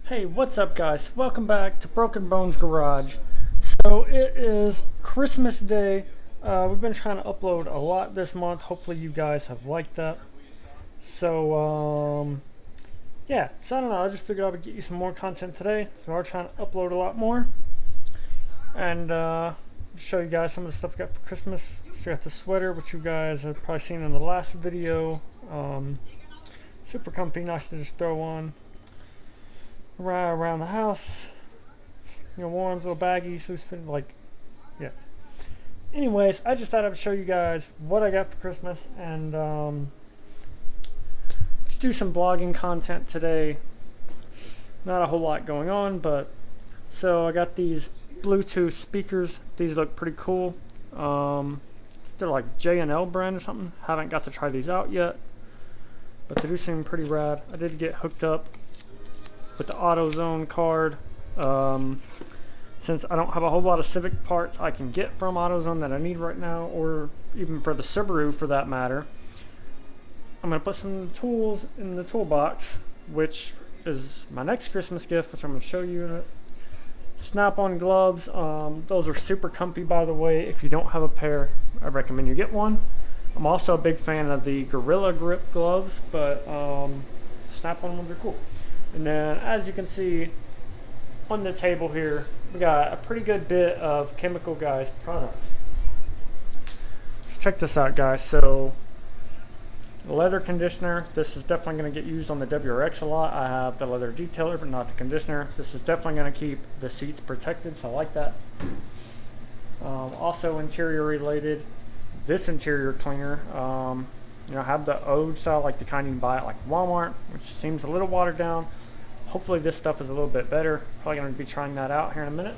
Hey, what's up guys? Welcome back to Broken Bones Garage. So it is Christmas Day. We've been trying to upload a lot this month. Hopefully you guys have liked that. So yeah, so I don't know, I just figured I would get you some more content today. So we're trying to upload a lot more. And show you guys some of the stuff I got for Christmas. So I got the sweater, which you guys have probably seen in the last video. Super comfy, nice to just throw on around the house. You know, warm, little baggy, loose fit, like, yeah. Anyways, I just thought I would show you guys what I got for Christmas and just do some vlogging content today. Not a whole lot going on, but so I got these Bluetooth speakers. These look pretty cool. They're like J&L brand or something. Haven't got to try these out yet, but they do seem pretty rad. I did get hooked up with the AutoZone card. Since I don't have a whole lot of Civic parts I can get from AutoZone that I need right now, or even for the Subaru for that matter, I'm going to put some tools in the toolbox, which is my next Christmas gift, which I'm going to show you in it. Snap-on gloves. Those are super comfy, by the way. If you don't have a pair, I recommend you get one. I'm also a big fan of the Gorilla Grip gloves, but snap-on ones are cool. And then, as you can see on the table here, we got a pretty good bit of Chemical Guys products. Let's check this out, guys. So, leather conditioner. This is definitely going to get used on the WRX a lot. I have the leather detailer, but not the conditioner. This is definitely going to keep the seats protected, so I like that. Also, interior related. This interior cleaner. You know, I have the Ode style, like the kind you can buy at like Walmart, which seems a little watered down. Hopefully this stuff is a little bit better. Probably going to be trying that out here in a minute.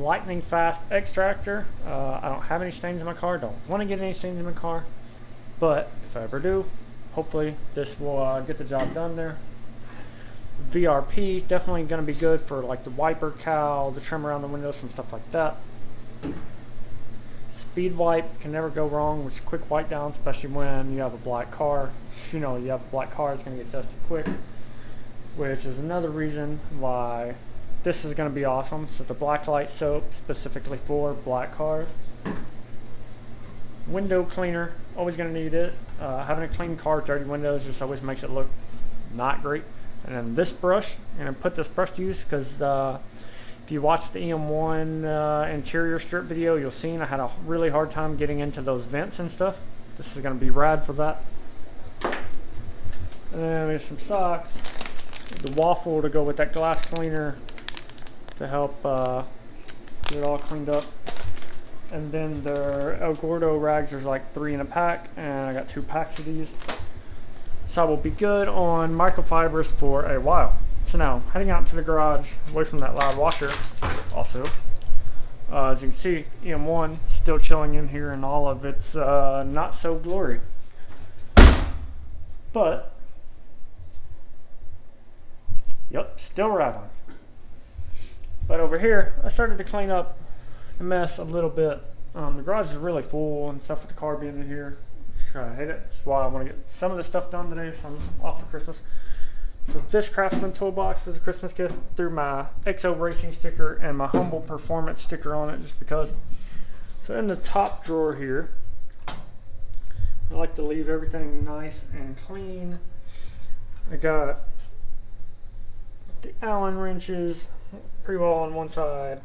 Lightning fast extractor. I don't have any stains in my car. Don't want to get any stains in my car. But if I ever do, hopefully this will get the job done there. VRP, definitely going to be good for like the wiper cowl, the trim around the windows, some stuff like that. Speed wipe, can never go wrong with quick wipe down, especially when you have a black car. You know, you have a black car, it's going to get dusty quick, which is another reason why this is going to be awesome. So the black light soap specifically for black cars. Window cleaner, always going to need it. Having a clean car, dirty windows just always makes it look not great. And then this brush, and I put this brush to use because if you watch the EM1 interior strip video, you'll see I had a really hard time getting into those vents and stuff. This is going to be rad for that. And then there's some socks. The waffle to go with that glass cleaner to help get it all cleaned up. And then the El Gordo rags, there's like 3 in a pack, and I got 2 packs of these. So I will be good on microfibers for a while. So now, heading out to the garage, away from that loud washer, also. As you can see, EM1 still chilling in here in all of its not so glory. But, yep, still rattling. But over here, I started to clean up the mess a little bit. The garage is really full and stuff with the car being in here. I hate it. That's why I want to get some of this stuff done today, so I'm off for Christmas. So this Craftsman toolbox was a Christmas gift. Threw my XO Racing sticker and my Humble Performance sticker on it just because. So in the top drawer here, I like to leave everything nice and clean. I got the Allen wrenches pretty well on one side.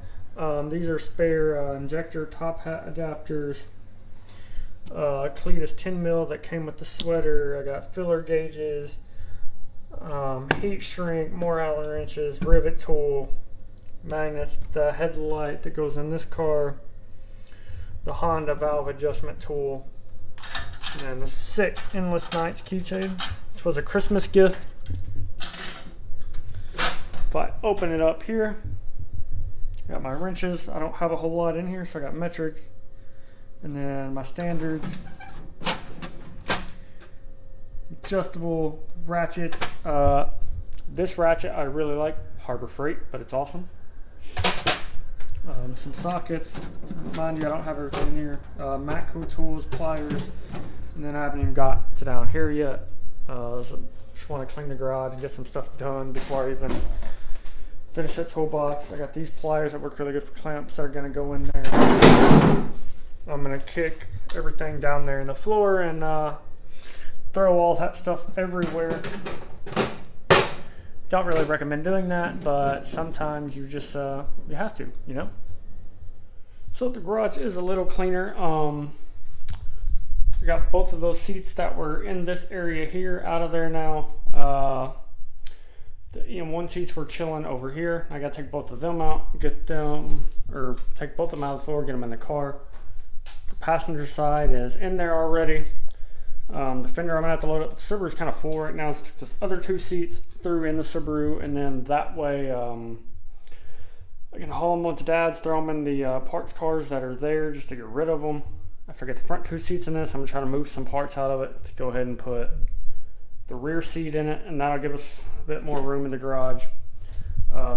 These are spare injector top hat adapters. Cletus 10 mil that came with the sweater. I got filler gauges, heat shrink, more Allen wrenches, rivet tool, magnets, the headlight that goes in this car, the Honda valve adjustment tool, and then the sick Endless Nights keychain, which was a Christmas gift. If I open it up here, I got my wrenches. I don't have a whole lot in here, so I got metrics. And then my standards, adjustable ratchets. This ratchet I really like, Harbor Freight, but it's awesome. Some sockets. Mind you, I don't have everything in here. Matco tools, pliers, and then I haven't even got to down here yet. Just want to clean the garage and get some stuff done before I even finish that toolbox. I got these pliers that work really good for clamps that are going to go in there. I'm going to kick everything down there in the floor and throw all that stuff everywhere. Don't really recommend doing that, but sometimes you just you have to, you know. So the garage is a little cleaner. We got both of those seats that were in this area here out of there now. One seats were chilling over here. I gotta take both of them out, get them, or take both of them out of the floor, get them in the car. The passenger side is in there already. The fender I'm gonna have to load up. The Subaru's kind of full right now, so I took the other two seats through in the Subaru, and then that way I can haul them with the Dad's, throw them in the parts cars that are there just to get rid of them. After I get the front two seats in this, I'm gonna try to move some parts out of it to go ahead and put the rear seat in it, and that'll give us a bit more room in the garage.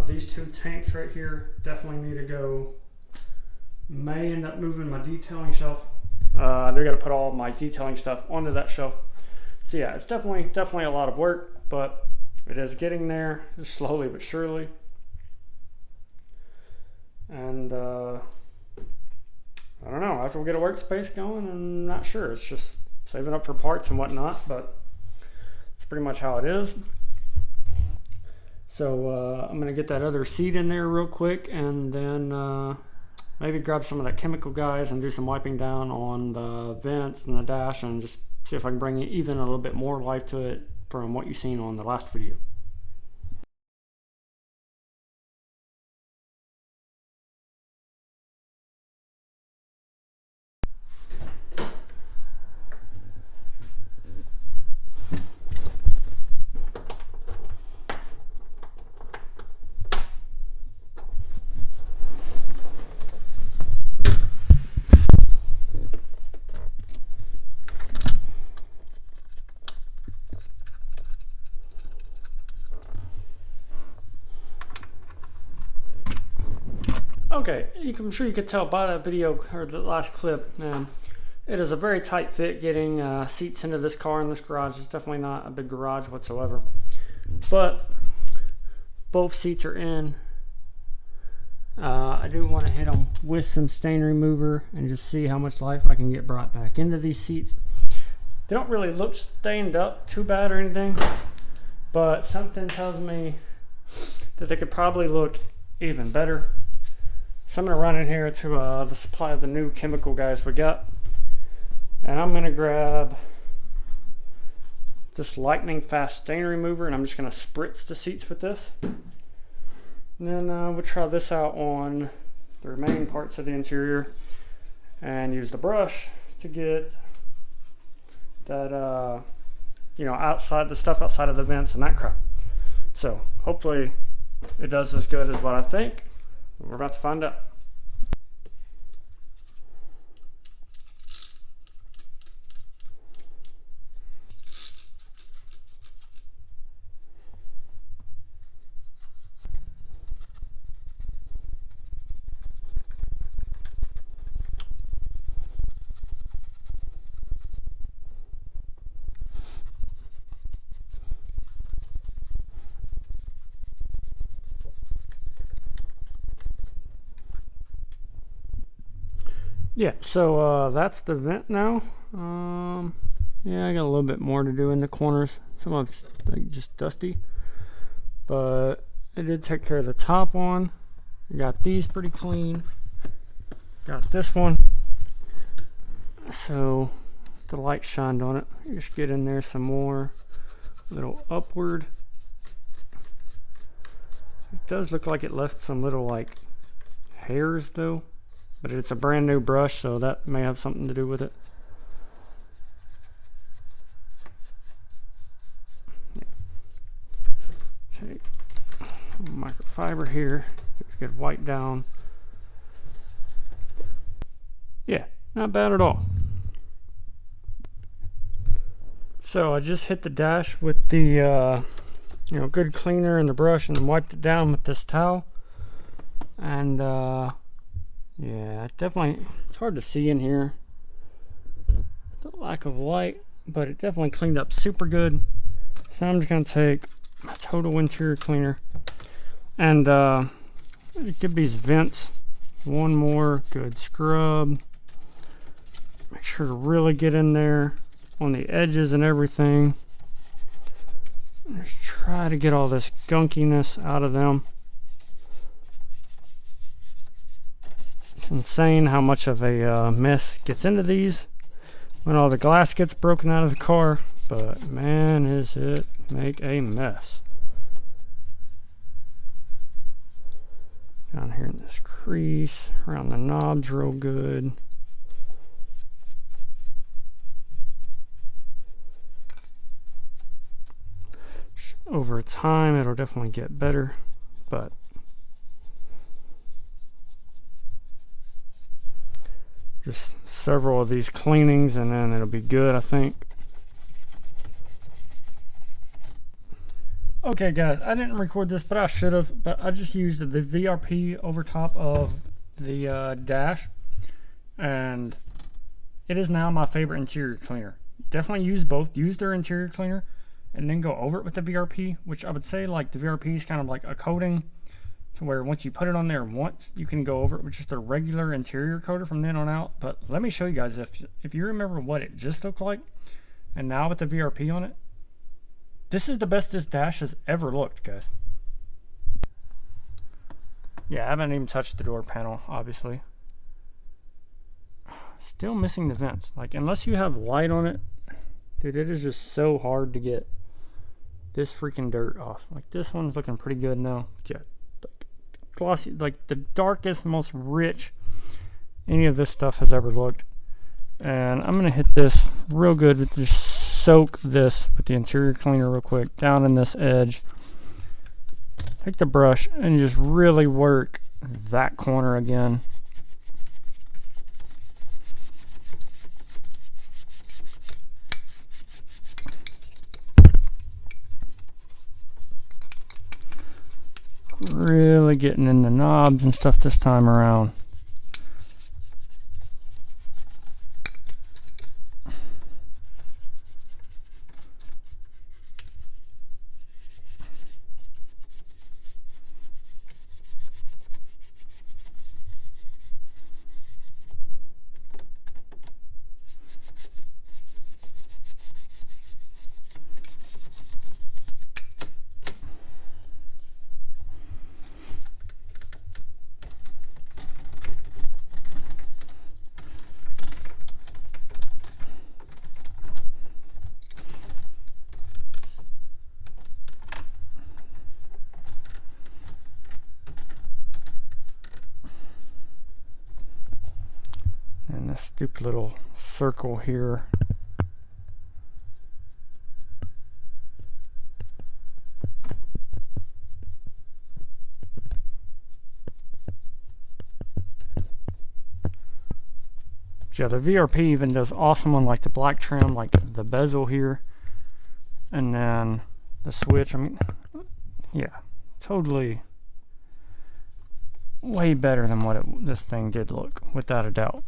These two tanks right here definitely need to go. May end up moving my detailing shelf. I do got to put all my detailing stuff onto that shelf. So yeah, it's definitely a lot of work, but it is getting there, just slowly but surely. And I don't know, after we get a workspace going, I'm not sure. It's just saving up for parts and whatnot, but it's pretty much how it is. So I'm gonna get that other seat in there real quick, and then maybe grab some of that chemical guys and do some wiping down on the vents and the dash, and just see if I can bring even a little bit more life to it from what you've seen on the last video. Okay, I'm sure you could tell by that video or the last clip, it is a very tight fit getting seats into this car in this garage. It's definitely not a big garage whatsoever, but both seats are in. I do want to hit them with some stain remover and just see how much life I can get brought back into these seats. They don't really look stained up too bad or anything, but something tells me that they could probably look even better. So I'm going to run in here to the supply of the new chemical guys we got, and I'm going to grab this lightning fast stain remover, and I'm just going to spritz the seats with this. And then we'll try this out on the remaining parts of the interior and use the brush to get that outside, the stuff outside of the vents and that crap. So hopefully it does as good as what I think. We're about to find out. Yeah, so that's the vent now. Yeah, I got a little bit more to do in the corners. Some of it's like just dusty, but I did take care of the top one. I got these pretty clean. Got this one. So the light shined on it. Just get in there some more, a little upward. It does look like it left some little like hairs though. But it's a brand new brush, so that may have something to do with it. Yeah. Take microfiber here, get it wiped down. Yeah, not bad at all. So I just hit the dash with the good cleaner and the brush, and then wiped it down with this towel. And yeah, definitely, it's hard to see in here, the lack of light, but it definitely cleaned up super good. So I'm just going to take my total interior cleaner and give these vents one more good scrub. Make sure to really get in there on the edges and everything. Just try to get all this gunkiness out of them. It's insane how much of a mess gets into these when all the glass gets broken out of the car, but man, is it make a mess. Down here in this crease, around the knobs real good. Over time it'll definitely get better, but just several of these cleanings and then it'll be good, I think. Okay guys, I didn't record this, but I should have. But I just used the VRP over top of the dash, and it is now my favorite interior cleaner. Definitely use both. Use their interior cleaner and then go over it with the VRP, which I would say like the VRP is kind of like a coating to where once you put it on there once, you can go over it with just a regular interior coater from then on out. But let me show you guys, if you remember what it just looked like, and now with the VRP on it, this is the best this dash has ever looked, guys. Yeah, I haven't even touched the door panel, obviously. Still missing the vents. Like, unless you have light on it, dude, it is just so hard to get this freaking dirt off. Like, this one's looking pretty good now. Yeah, like, glossy, like the darkest, most rich any of this stuff has ever looked. And I'm gonna hit this real good with just soak this with the interior cleaner real quick down in this edge. Take the brush and just really work that corner again. Really getting in the knobs and stuff this time around. And this stupid little circle here. Yeah, the VRP even does awesome on like the black trim, like the bezel here, and then the switch. I mean, yeah, totally way better than what this thing did look, without a doubt.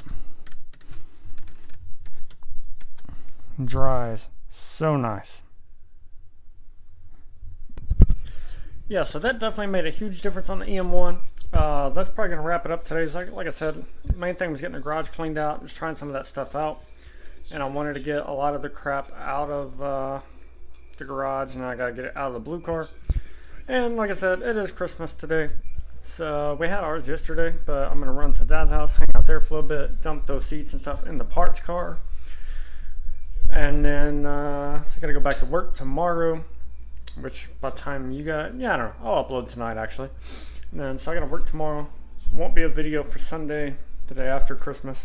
Dries so nice. Yeah, so that definitely made a huge difference on the EM1. That's probably going to wrap it up today. So like I said, the main thing was getting the garage cleaned out, just trying some of that stuff out. And I wanted to get a lot of the crap out of the garage, and I got to get it out of the blue car. And like I said, it is Christmas today. So we had ours yesterday, but I'm going to run to Dad's house, hang out there for a little bit, dump those seats and stuff in the parts car. And then I got to go back to work tomorrow, which by the time you got, yeah, I don't know, I'll upload tonight actually. And then, so I got to work tomorrow. Won't be a video for Sunday, the day after Christmas.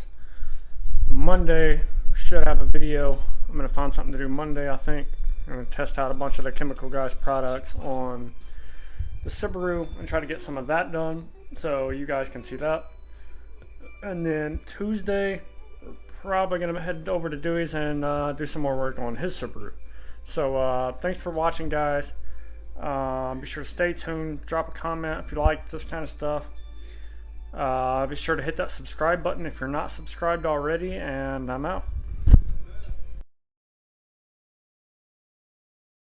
Monday, should have a video. I'm going to find something to do Monday, I think. I'm going to test out a bunch of the Chemical Guys products on the Subaru and try to get some of that done so you guys can see that. And then Tuesday, we're probably going to head over to Dewey's and do some more work on his Subaru. So thanks for watching, guys. Be sure to stay tuned, drop a comment if you like this kind of stuff. Be sure to hit that subscribe button if you're not subscribed already, and I'm out.